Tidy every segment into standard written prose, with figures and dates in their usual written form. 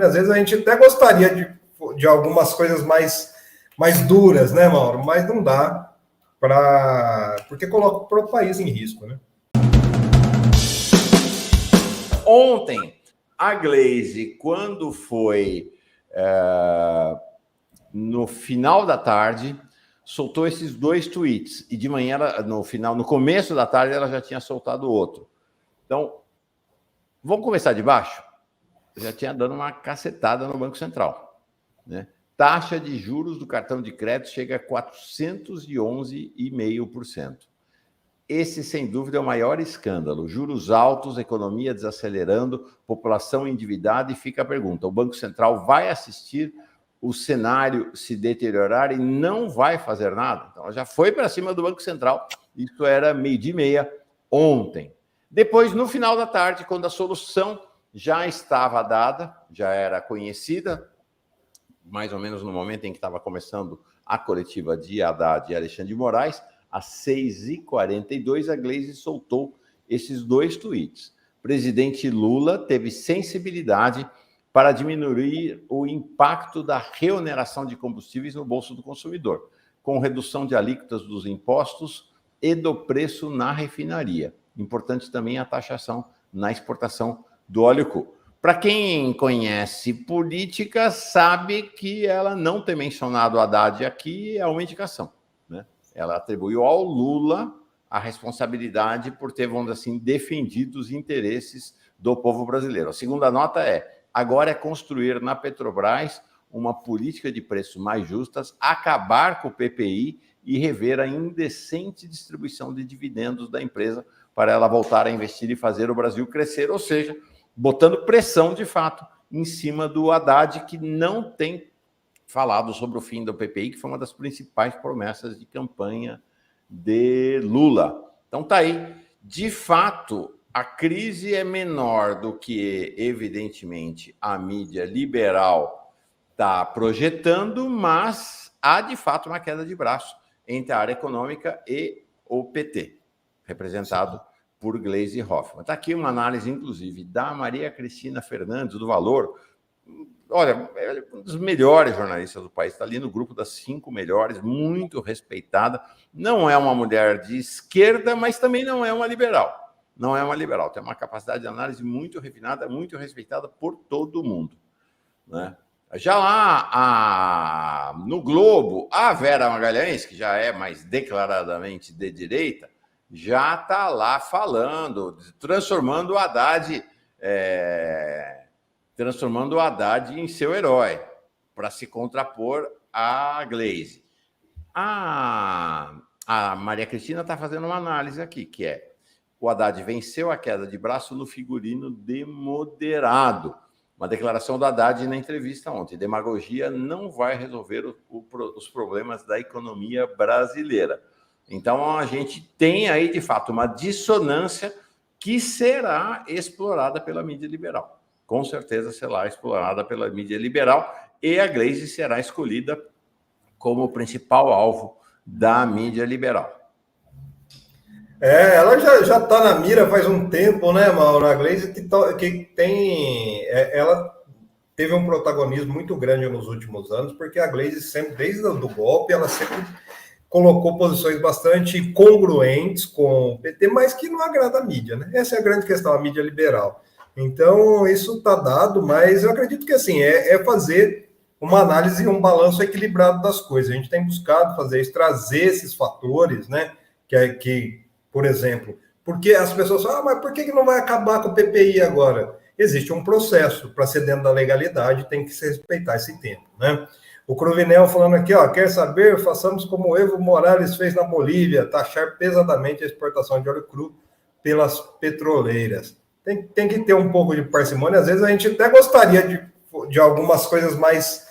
Às vezes a gente até gostaria de algumas coisas mais duras, né, Mauro? Mas não dá porque coloca o país em risco, né? Ontem, a Glaze, quando foi no final da tarde, soltou esses 2 tweets. E de manhã, no começo da tarde, ela já tinha soltado outro. Então, vamos começar de baixo? Já tinha dado uma cacetada no Banco Central, né? Taxa de juros do cartão de crédito chega a 411,5%. Esse, sem dúvida, é o maior escândalo. Juros altos, economia desacelerando, população endividada, e fica a pergunta: o Banco Central vai assistir o cenário se deteriorar e não vai fazer nada? Então, ela já foi para cima do Banco Central. Isso era 12h30 ontem. Depois, no final da tarde, quando a solução já estava dada, já era conhecida, mais ou menos no momento em que estava começando a coletiva de Haddad e Alexandre de Moraes, às 6h42, a Glaze soltou esses 2 tweets. Presidente Lula teve sensibilidade para diminuir o impacto da reoneração de combustíveis no bolso do consumidor, com redução de alíquotas dos impostos e do preço na refinaria. Importante também a taxação na exportação do óleo cru. Para quem conhece política, sabe que ela não ter mencionado o Haddad aqui é uma indicação, né? Ela atribuiu ao Lula a responsabilidade por ter, vamos dizer assim, defendido os interesses do povo brasileiro. A segunda nota agora é construir na Petrobras uma política de preços mais justas, acabar com o PPI e rever a indecente distribuição de dividendos da empresa para ela voltar a investir e fazer o Brasil crescer, ou seja, botando pressão, de fato, em cima do Haddad, que não tem falado sobre o fim do PPI, que foi uma das principais promessas de campanha de Lula. Então tá aí. De fato, a crise é menor do que, evidentemente, a mídia liberal está projetando, mas há, de fato, uma queda de braço entre a área econômica e o PT, representado por Gleisi Hoffmann. Está aqui uma análise, inclusive, da Maria Cristina Fernandes, do Valor. Olha, é um dos melhores jornalistas do país, está ali no grupo das 5 melhores, muito respeitada. Não é uma mulher de esquerda, mas também não é uma liberal. Não é uma liberal, tem uma capacidade de análise muito refinada, muito respeitada por todo mundo, né? Já lá no Globo, a Vera Magalhães, que já é mais declaradamente de direita, já está lá falando, transformando o Haddad em seu herói, para se contrapor à Glaze. A Maria Cristina está fazendo uma análise aqui, que é: o Haddad venceu a queda de braço no figurino de moderado. Uma declaração do Haddad na entrevista ontem: demagogia não vai resolver os problemas da economia brasileira. Então, a gente tem aí, de fato, uma dissonância que será explorada pela mídia liberal. Com certeza será explorada pela mídia liberal, e a Glaze será escolhida como o principal alvo da mídia liberal. Ela já está na mira faz um tempo, né, Mauro? A Glaze que tem... ela teve um protagonismo muito grande nos últimos anos, porque a Glaze sempre, desde o golpe, ela sempre colocou posições bastante congruentes com o PT, mas que não agrada a mídia, né? Essa é a grande questão, a mídia liberal. Então, isso está dado, mas eu acredito que, assim, fazer uma análise e um balanço equilibrado das coisas. A gente tem buscado fazer isso, trazer esses fatores, né? Que por exemplo, porque as pessoas falam, mas por que não vai acabar com o PPI agora? Existe um processo para ser dentro da legalidade, tem que se respeitar esse tempo, né? O Cruvinel falando aqui, quer saber? Façamos como o Evo Morales fez na Bolívia, taxar pesadamente a exportação de óleo cru pelas petroleiras. Tem que ter um pouco de parcimônia. Às vezes a gente até gostaria de algumas coisas mais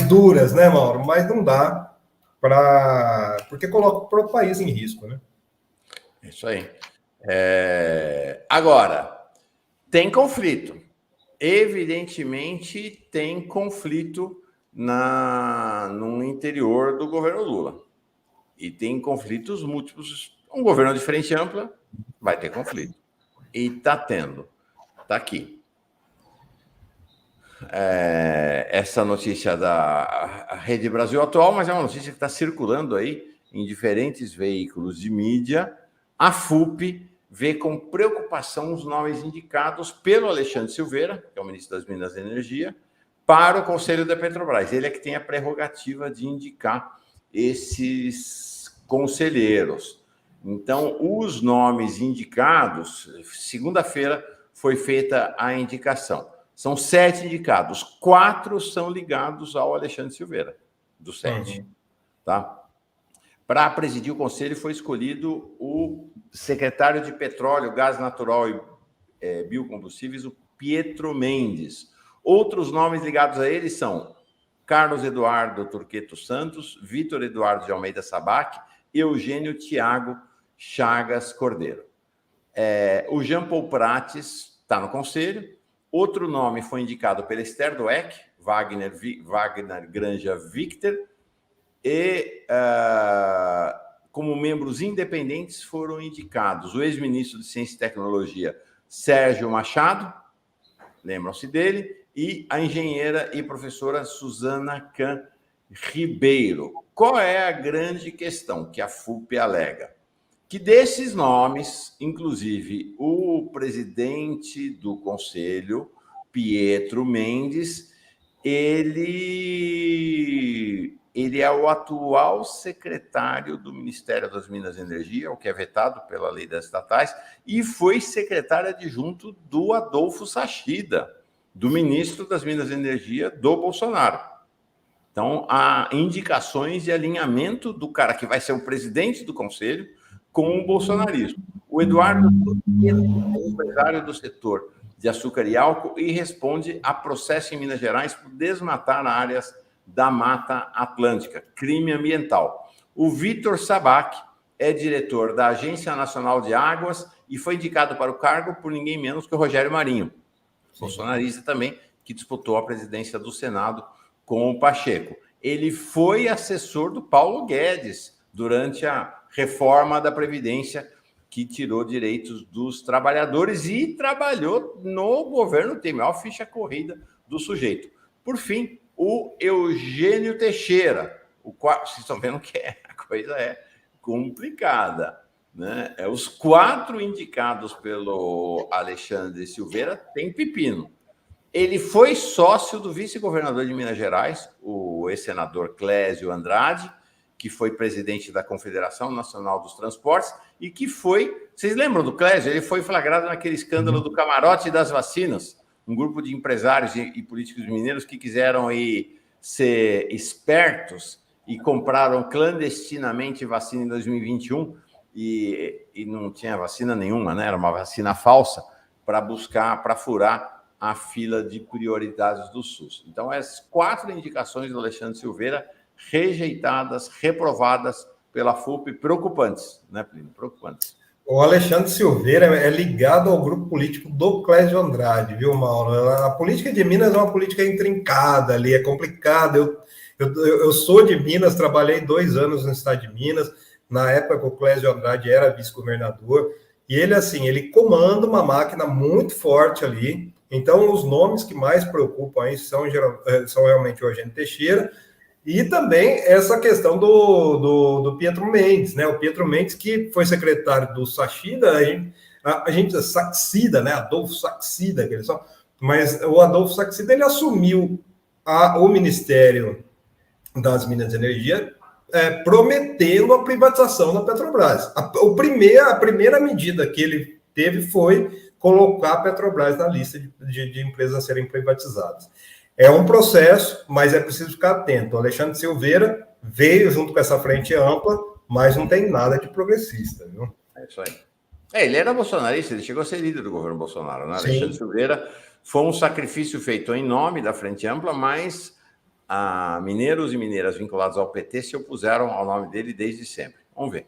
duras, né, Mauro? Mas não dá, porque coloca o país em risco, né? Isso aí. Agora, tem conflito. Evidentemente, tem conflito no interior do governo Lula. E tem conflitos múltiplos. Um governo de frente ampla vai ter conflito. E está tendo. Está aqui. essa notícia da Rede Brasil Atual, mas é uma notícia que está circulando aí em diferentes veículos de mídia. A FUP vê com preocupação os nomes indicados pelo Alexandre Silveira, que é o ministro das Minas e Energia, para o Conselho da Petrobras. Ele é que tem a prerrogativa de indicar esses conselheiros. Então, os nomes indicados, segunda-feira foi feita a indicação. São 7 indicados, 4 são ligados ao Alexandre Silveira, dos 7. Tá? Para presidir o conselho foi escolhido o secretário de Petróleo, Gás Natural e Biocombustíveis, o Pietro Mendes. Outros nomes ligados a ele são Carlos Eduardo Turqueto Santos, Vitor Eduardo de Almeida Sabac e Eugênio Tiago Chagas Cordeiro. O Jean Paul Prates está no conselho. Outro nome foi indicado pela Esther Dweck, Wagner Granja Victor, e como membros independentes foram indicados o ex-ministro de Ciência e Tecnologia, Sérgio Machado, lembram-se dele, e a engenheira e professora Suzana Can Ribeiro. Qual é a grande questão que a FUP alega? Que desses nomes, inclusive o presidente do conselho, Pietro Mendes, ele é o atual secretário do Ministério das Minas e Energia, o que é vetado pela lei das estatais, e foi secretário adjunto do Adolfo Sachida, do ministro das Minas e Energia do Bolsonaro. Então, há indicações de alinhamento do cara que vai ser o presidente do conselho com o bolsonarismo. O Eduardo é empresário do setor de açúcar e álcool e responde a processo em Minas Gerais por desmatar áreas da Mata Atlântica, crime ambiental. O Vitor Sabac é diretor da Agência Nacional de Águas e foi indicado para o cargo por ninguém menos que o Rogério Marinho, bolsonarista também, que disputou a presidência do Senado com o Pacheco. Ele foi assessor do Paulo Guedes durante a reforma da Previdência, que tirou direitos dos trabalhadores e trabalhou no governo Temer. Olha a ficha corrida do sujeito. Por fim, o Eugênio Teixeira, o qual, vocês estão vendo que a coisa é complicada, né? Os 4 indicados pelo Alexandre Silveira têm pepino. Ele foi sócio do vice-governador de Minas Gerais, o ex-senador Clésio Andrade, que foi presidente da Confederação Nacional dos Transportes e que foi... Vocês lembram do Clésio? Ele foi flagrado naquele escândalo do camarote das vacinas, um grupo de empresários e políticos mineiros que quiseram ser espertos e compraram clandestinamente vacina em 2021 e não tinha vacina nenhuma, né? Era uma vacina falsa para furar a fila de prioridades do SUS. Então, as 4 indicações do Alexandre Silveira rejeitadas, reprovadas pela FUP, preocupantes, né, Plínio? Preocupantes. O Alexandre Silveira é ligado ao grupo político do Clésio Andrade, viu, Mauro? A política de Minas é uma política intrincada ali, é complicada. Eu sou de Minas, trabalhei 2 anos no estado de Minas, na época que o Clésio Andrade era vice-governador, e ele, assim, ele comanda uma máquina muito forte ali. Então, os nomes que mais preocupam aí são realmente o Eugênio Teixeira, e também essa questão do Pietro Mendes, né? O Pietro Mendes, que foi secretário do Sachida, a gente Saxida, né? Adolfo Saxida, que eles são, mas o Adolfo Saxida, ele assumiu o Ministério das Minas e Energia, prometendo a privatização da Petrobras. A primeira medida que ele teve foi colocar a Petrobras na lista de empresas a serem privatizadas. É um processo, mas é preciso ficar atento. O Alexandre Silveira veio junto com essa frente ampla, mas não tem nada de progressista, viu? É isso aí. Ele era bolsonarista, ele chegou a ser líder do governo Bolsonaro, né? Sim. Alexandre Silveira foi um sacrifício feito em nome da frente ampla, mas mineiros e mineiras vinculados ao PT se opuseram ao nome dele desde sempre. Vamos ver.